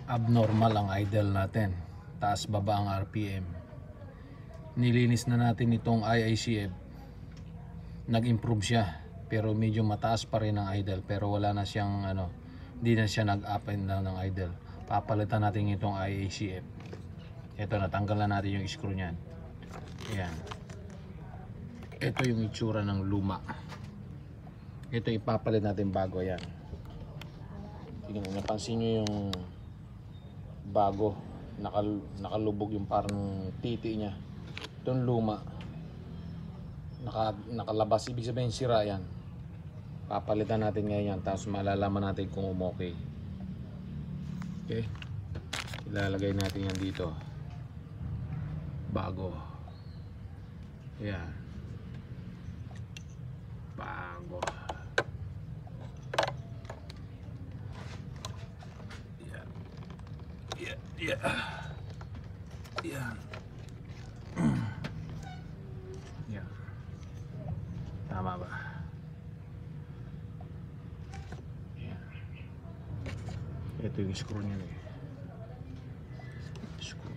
abnormal ang idle natin, taas baba ang RPM. Nilinis na natin itong IICF, nag-improve siya pero medyo mataas pa rin ang idle, pero wala na siyang hindi na siya nag-up and down ng idle. Papalitan natin itong IICF. Ito, natanggal na natin yung screw niyan. Ayan, ito yung itsura ng luma. Ito ipapalit natin bago. Yan, tingnan, napansin nyo yung bago, nakalubog yung parang titi niya. Itong luma nakalabas, ibig sabihin sira yan. Papalitan natin ngayon yan, tapos malalaman natin kung okay. Okay, ilalagay natin yan dito bago. Yan, bago. Yan. Yan. Yan. Tama ba? Yan. Ito yung screw niya eh. Screw.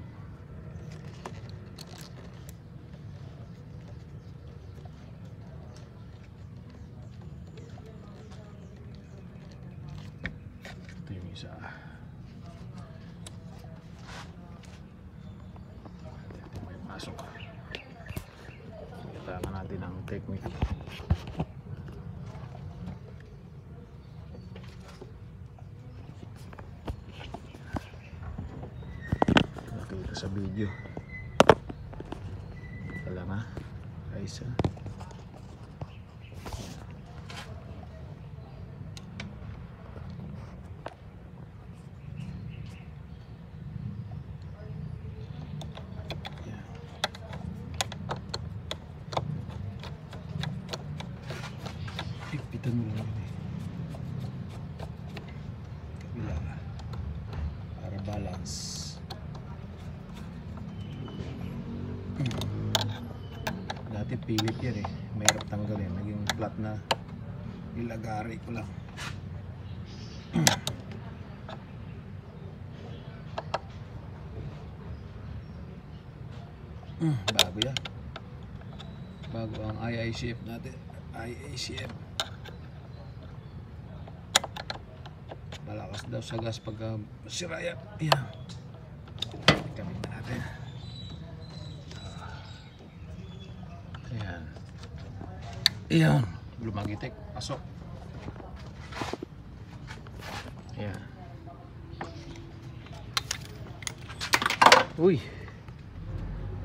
Ito yung isa. Pasok. Kailangan natin ang technique. Nakita sa video. Kailangan guys. Ipitan mo lang yun eh. Kabila para balance. Dati pilit yan eh, mahirap tanggalin. Naging flat na, ilagari ko lang. Bago yan, bago ang IICF natin. IICF malakas daw sa gas pagka sira yan. Ayan, gamit na natin. Ayan, ayan, lumagitik, pasok. Ayan, uy,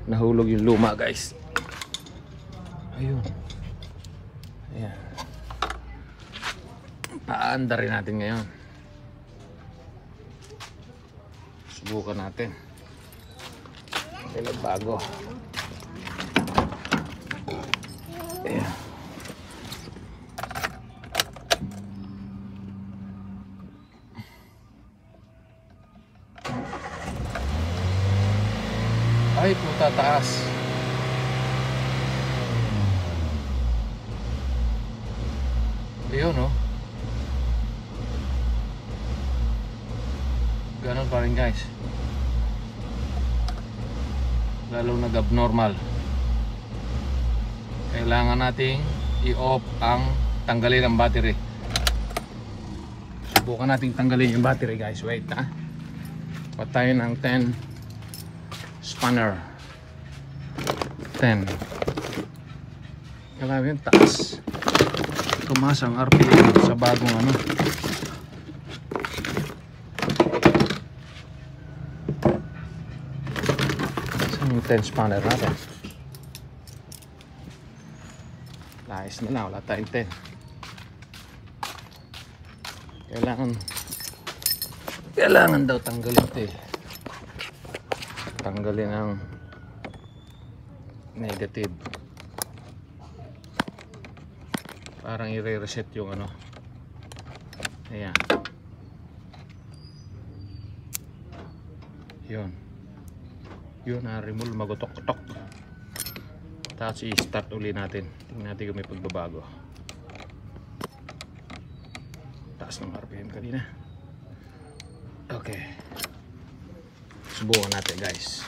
nahulog yung luma guys. Ayun. Ayan, paanda rin natin ngayon. Subukan natin. Kailan bago. Ayan. Ay puta, taas. Ayun oh. Ganon pa rin guys. Lalo nag-abnormal. Kailangan nating i-off ang tanggalin ang battery. Subukan nating tanggalin yung battery guys. Wait ha. Patayin ang 10 spanner. 10. Kailangan yung taas. Tumaas ang RPM sa bagong ano. Saan yung 10 spanner natin? Layas na lang, wala tayong 10. Kailangan daw tanggalin ito eh. Tanggalin ang negative. Parang i-reset yung ano. Ayan. Yun. Yun, remove, magotok-tok. Tapos i-start uli natin. Tingnan natin kung may pagbabago. Taas ng RPM kanina. Okay. Subukan natin guys.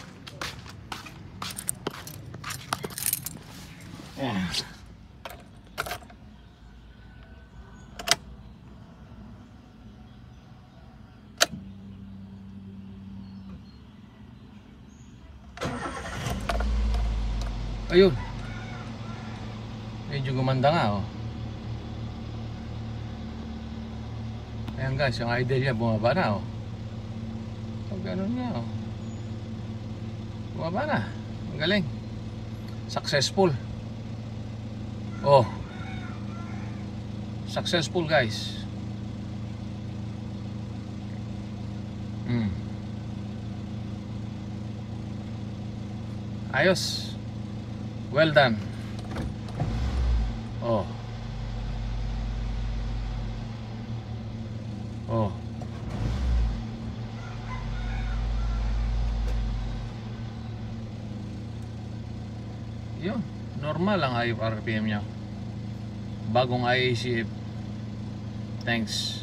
Ayan. Ayun. Medyo gumanda nga oh. Ayan guys, yung idle niya bumaba na oh. So ganun niya oh. Bumaba na. Ang galing. Successful. Oh. Successful guys. Ayos. Well done. Oh. Oh. Yun. Normal ang RPM niya. Bagong IACF. Thanks.